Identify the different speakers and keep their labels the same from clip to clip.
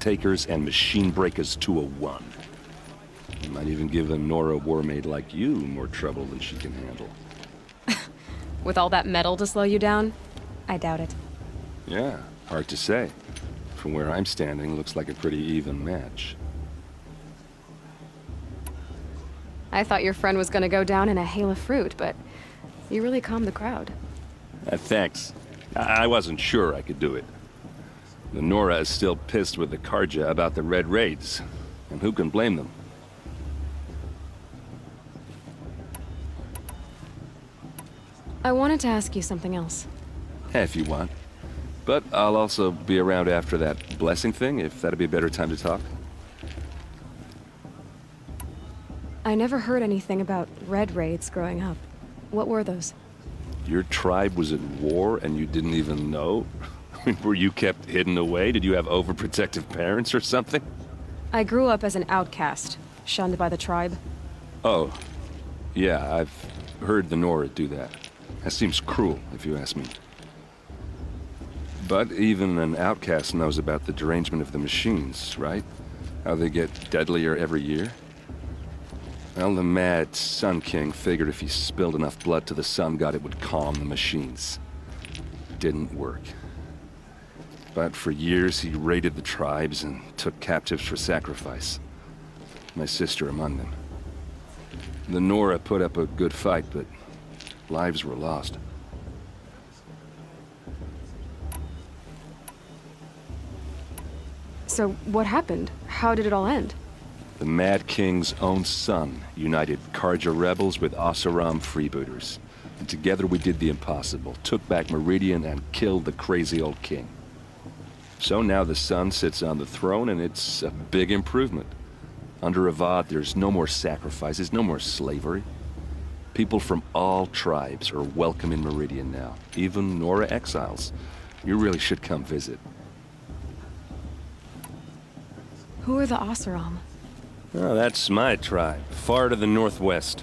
Speaker 1: takers and machine breakers to a one. You might even give a Nora Warmaid like you more trouble than she can handle.
Speaker 2: With all that metal to slow you down? I doubt it.
Speaker 1: Yeah, hard to say. From where I'm standing, looks like a pretty even match.
Speaker 2: I thought your friend was gonna go down in a hail of fruit, but you really calmed the crowd.
Speaker 1: Thanks. I wasn't sure I could do it. The Nora is still pissed with the Carja about the Red Raids, and who can blame them?
Speaker 2: I wanted to ask you something else.
Speaker 1: If you want. But I'll also be around after that blessing thing, if that'd be a better time to talk.
Speaker 2: I never heard anything about Red Raids growing up. What were those?
Speaker 1: Your tribe was at war and you didn't even know? Were you kept hidden away? Did you have overprotective parents or something?
Speaker 2: I grew up as an outcast, shunned by the tribe.
Speaker 1: Oh. Yeah, I've heard the Nora do that. That seems cruel, if you ask me. But even an outcast knows about the derangement of the machines, right? How they get deadlier every year? Well, the mad Sun King figured if he spilled enough blood to the Sun God, it would calm the machines. Didn't work. But for years, he raided the tribes and took captives for sacrifice. My sister among them. The Nora put up a good fight, but lives were lost.
Speaker 2: So what happened? How did it all end?
Speaker 1: The Mad King's own son united Carja rebels with Oseram freebooters. And together we did the impossible, took back Meridian and killed the crazy old king. So now the son sits on the throne and it's a big improvement. Under Avad, there's no more sacrifices, no more slavery. People from all tribes are welcome in Meridian now, even Nora exiles. You really should come visit.
Speaker 2: Who are the Oseram?
Speaker 1: Oh, that's my tribe, far to the northwest.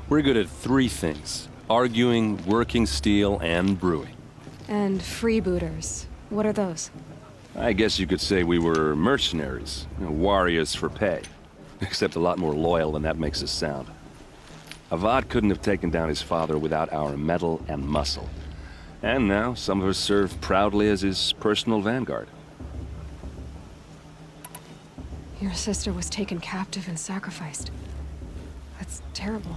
Speaker 1: We're good at three things: arguing, working steel, and brewing.
Speaker 2: And freebooters. What are those?
Speaker 1: I guess you could say we were mercenaries, warriors for pay. Except a lot more loyal than that makes us sound. Avad couldn't have taken down his father without our metal and muscle. And now, some of us serve proudly as his personal vanguard.
Speaker 2: Your sister was taken captive and sacrificed. That's terrible.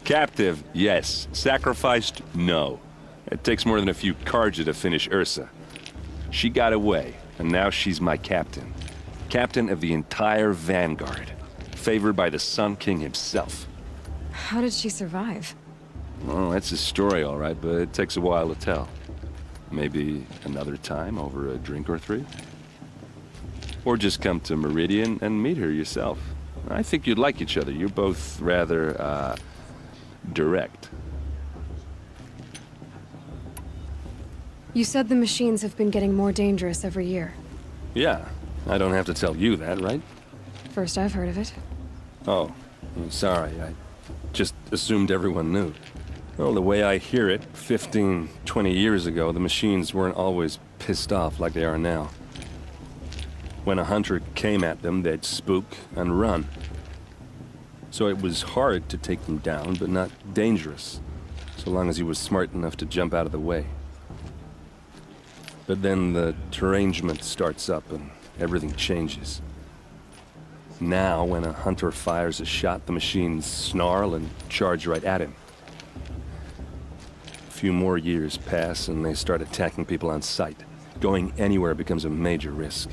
Speaker 1: Captive, yes. Sacrificed, no. It takes more than a few Carja to finish Ursa. She got away, and now she's my captain. Captain of the entire vanguard. Favored by the Sun King himself.
Speaker 2: How did she survive?
Speaker 1: Well, that's a story, all right, but it takes a while to tell. Maybe another time over a drink or three? Or just come to Meridian and meet her yourself. I think you'd like each other. You're both rather, direct.
Speaker 2: You said the machines have been getting more dangerous every year.
Speaker 1: Yeah, I don't have to tell you that, right?
Speaker 2: First I've heard of it.
Speaker 1: Oh, I'm sorry. I just assumed everyone knew. Well, the way I hear it, 15, 20 years ago, the machines weren't always pissed off like they are now. When a hunter came at them, they'd spook and run. So it was hard to take them down, but not dangerous, so long as he was smart enough to jump out of the way. But then the derangement starts up and everything changes. Now, when a hunter fires a shot, the machines snarl and charge right at him. A few more years pass and they start attacking people on sight. Going anywhere becomes a major risk.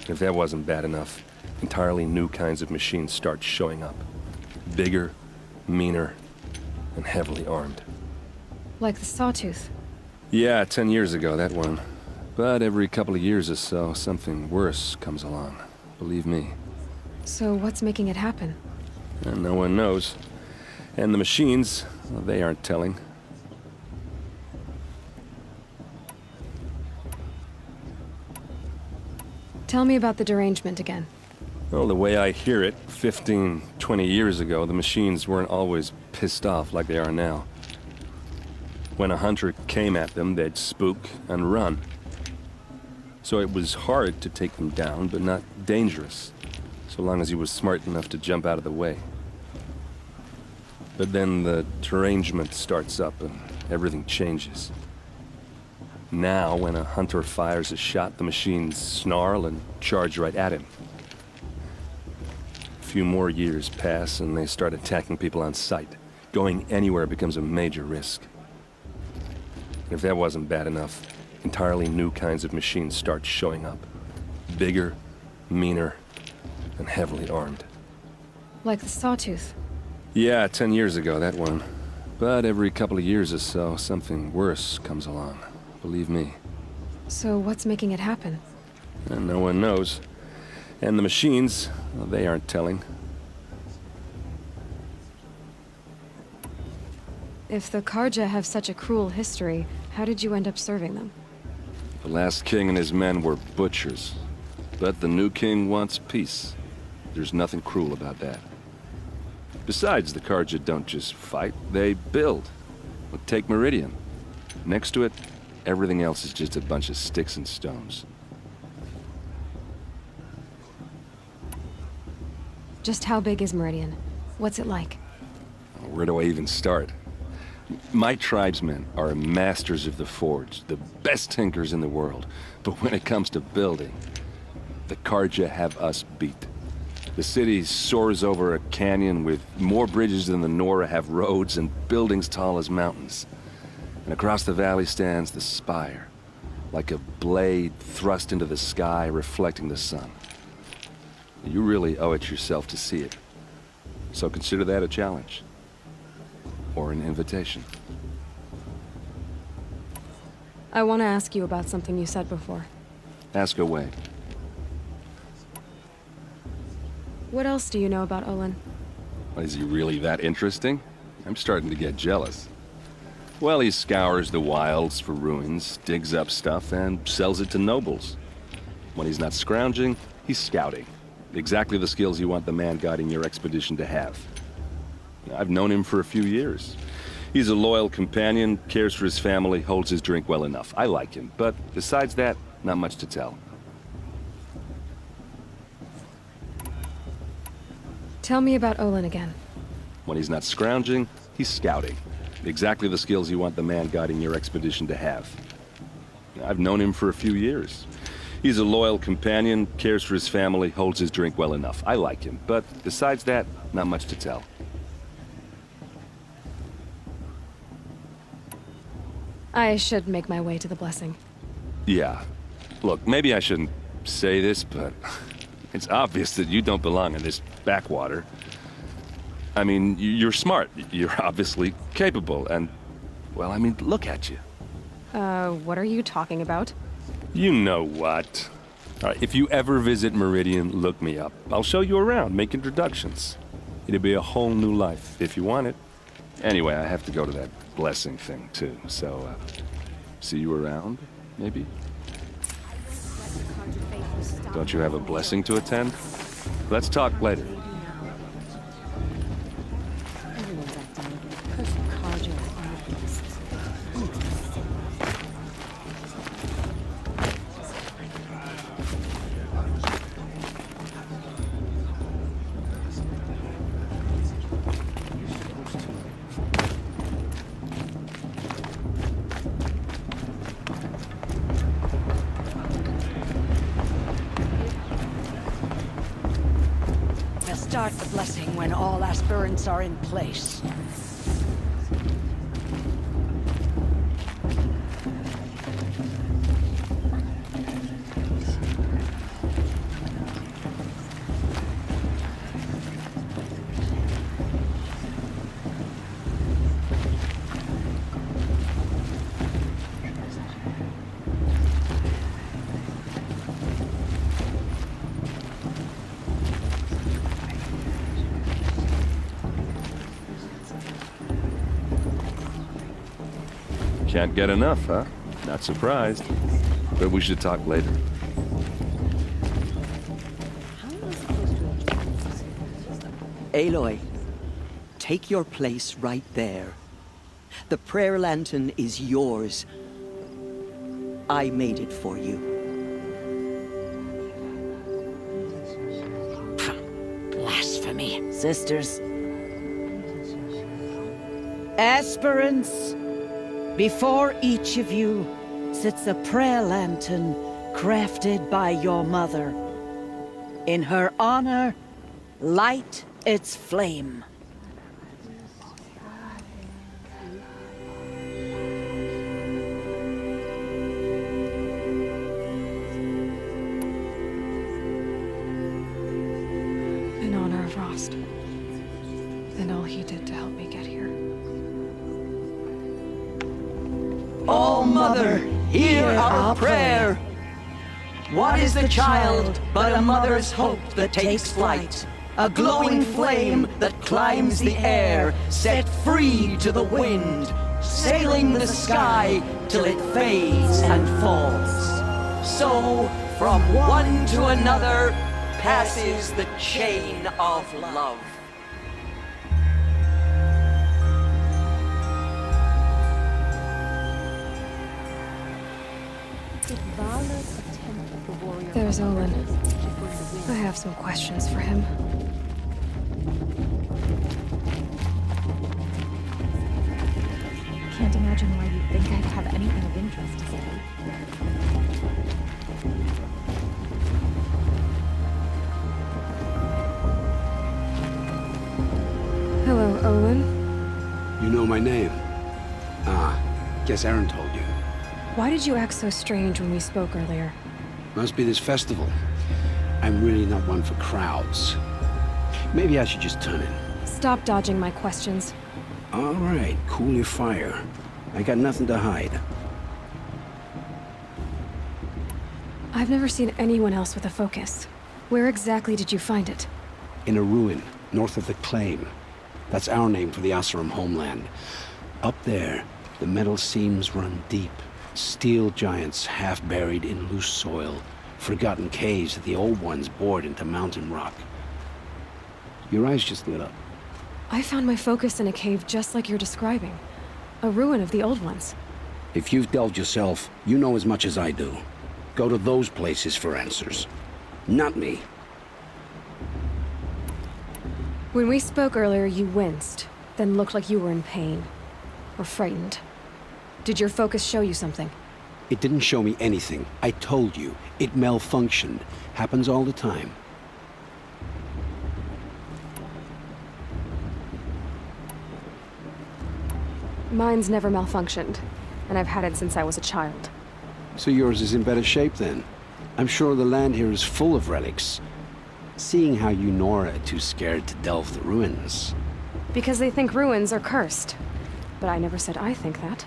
Speaker 1: If that wasn't bad enough, entirely new kinds of machines start showing up. Bigger, meaner, and heavily armed.
Speaker 2: Like the Sawtooth.
Speaker 1: Yeah, 10 years ago, that one. But every couple of years or so, something worse comes along. Believe me.
Speaker 2: So what's making it happen?
Speaker 1: And no one knows. And the machines, well, they aren't telling.
Speaker 2: Tell me about the derangement again.
Speaker 1: Well, the way I hear it, 15, 20 years ago, the machines weren't always pissed off like they are now. When a hunter came at them, they'd spook and run. So it was hard to take them down, but not dangerous, so long as he was smart enough to jump out of the way. But then the derangement starts up and everything changes. Now, when a hunter fires a shot, the machines snarl and charge right at him. A few more years pass and they start attacking people on sight. Going anywhere becomes a major risk. If that wasn't bad enough, entirely new kinds of machines start showing up. Bigger, meaner, and heavily armed.
Speaker 2: Like the Sawtooth.
Speaker 1: Yeah, 10 years ago, that one. But every couple of years or so, something worse comes along. Believe me.
Speaker 2: So what's making it happen?
Speaker 1: And no one knows. And the machines, well, they aren't telling.
Speaker 2: If the Karja have such a cruel history, how did you end up serving them?
Speaker 1: The last king and his men were butchers. But the new king wants peace. There's nothing cruel about that. Besides, the Karja don't just fight, they build. Look, take Meridian. Next to it, everything else is just a bunch of sticks and stones.
Speaker 2: Just how big is Meridian? What's it like?
Speaker 1: Where do I even start? My tribesmen are masters of the forge, the best tinkers in the world. But when it comes to building, the Karja have us beat. The city soars over a canyon with more bridges than the Nora have roads and buildings tall as mountains. And across the valley stands the spire, like a blade thrust into the sky reflecting the sun. You really owe it yourself to see it. So consider that a challenge. Or an invitation.
Speaker 2: I want to ask you about something you said before.
Speaker 1: Ask away.
Speaker 2: What else do you know about Olin?
Speaker 1: Is he really that interesting? I'm starting to get jealous. Well, he scours the wilds for ruins, digs up stuff, and sells it to nobles. When he's not scrounging, he's scouting. Exactly the skills you want the man guiding your expedition to have. I've known him for a few years. He's a loyal companion, cares for his family, holds his drink well enough. I like him, but besides that, not much to tell.
Speaker 2: Tell me about Olin again.
Speaker 1: When he's not scrounging, he's scouting. Exactly the skills you want the man guiding your expedition to have. I've known him for a few years. He's a loyal companion, cares for his family, holds his drink well enough. I like him, but besides that, not much to tell.
Speaker 2: I should make my way to the blessing.
Speaker 1: Yeah. Look, maybe I shouldn't say this, but it's obvious that you don't belong in this backwater. I mean, you're smart. You're obviously capable, and, well, I mean, look at you.
Speaker 2: What are you talking about?
Speaker 1: You know what. All right, if you ever visit Meridian, look me up. I'll show you around, make introductions. It'll be a whole new life, if you want it. Anyway, I have to go to that blessing thing, too, so, see you around, maybe? Don't you have a blessing to attend? Let's talk later.
Speaker 3: Start the blessing when all aspirants are in place.
Speaker 1: Can't get enough, huh? Not surprised. But we should talk later.
Speaker 4: Aloy, take your place right there. The prayer lantern is yours. I made it for you.
Speaker 3: Sisters. Esperance, before each of you sits a prayer lantern crafted by your mother. In her honor, light its flame.
Speaker 2: In honor of Rost. And all he did to help me get here.
Speaker 4: Oh, Mother, hear our prayer! What is the child but a mother's hope that takes flight? A glowing flame that climbs the air, set free to the wind, sailing the sky till it fades and falls. So, from one to another, passes the chain of love.
Speaker 2: There's Olin. I have some questions for him.
Speaker 5: Can't imagine why you'd think I'd have anything of interest to say.
Speaker 2: Hello, Olin.
Speaker 6: You know my name? Ah, guess Aaron told you.
Speaker 2: Why did you act so strange when we spoke earlier?
Speaker 6: Must be this festival. I'm really not one for crowds. Maybe I should just turn in.
Speaker 2: Stop dodging my questions.
Speaker 6: All right, cool your fire. I got nothing to hide.
Speaker 2: I've never seen anyone else with a focus. Where exactly did you find it?
Speaker 6: In a ruin, north of the Claim. That's our name for the Oseram homeland. Up there, the metal seams run deep. Steel giants half buried in loose soil. Forgotten caves that the old ones bored into mountain rock. Your eyes just lit up.
Speaker 2: I found my focus in a cave just like you're describing. A ruin of the old ones.
Speaker 6: If you've delved yourself, you know as much as I do. Go to those places for answers. Not me.
Speaker 2: When we spoke earlier, you winced, then looked like you were in pain. Or frightened. Did your focus show you something?
Speaker 6: It didn't show me anything. I told you. It malfunctioned. Happens all the time.
Speaker 2: Mine's never malfunctioned, and I've had it since I was a child.
Speaker 6: So yours is in better shape then. I'm sure the land here is full of relics. Seeing how you Nora are too scared to delve the ruins.
Speaker 2: Because they think ruins are cursed. But I never said I think that.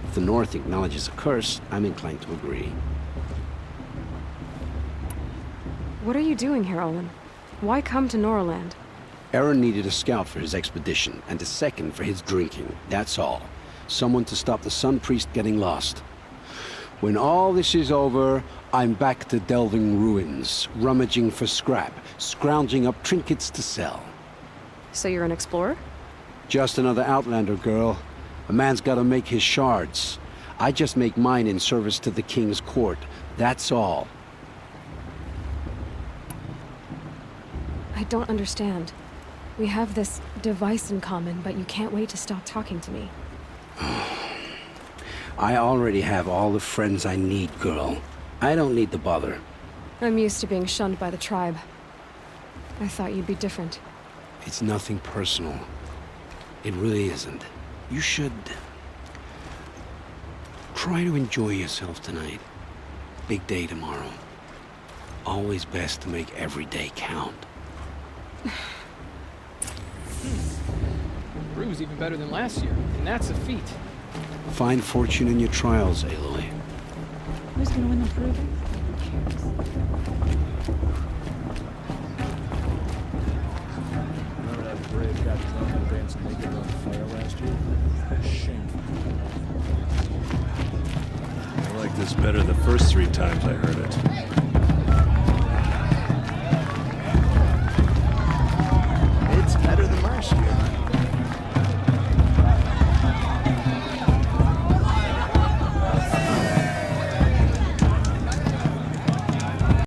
Speaker 6: If the North acknowledges a curse, I'm inclined to agree.
Speaker 2: What are you doing here, Olin? Why come to Norland?
Speaker 6: Aaron needed a scout for his expedition, and a second for his drinking. That's all. Someone to stop the Sun Priest getting lost. When all this is over, I'm back to delving ruins, rummaging for scrap, scrounging up trinkets to sell.
Speaker 2: So you're an explorer?
Speaker 6: Just another Outlander, girl. A man's gotta make his shards. I just make mine in service to the King's court. That's all.
Speaker 2: I don't understand. We have this device in common, but you can't wait to stop talking to me.
Speaker 6: I already have all the friends I need, girl. I don't need the bother.
Speaker 2: I'm used to being shunned by the tribe. I thought you'd be different.
Speaker 6: It's nothing personal. It really isn't. You should try to enjoy yourself tonight. Big day tomorrow. Always best to make every day count.
Speaker 7: Brew's even better than last year, and that's a feat.
Speaker 6: Find fortune in your trials, Aloy.
Speaker 5: Who's gonna win the brew? Who cares?
Speaker 8: Remember that brave got drunk and danced naked on the fire last year? Shameful.
Speaker 9: I like this better the first 3 times I heard it.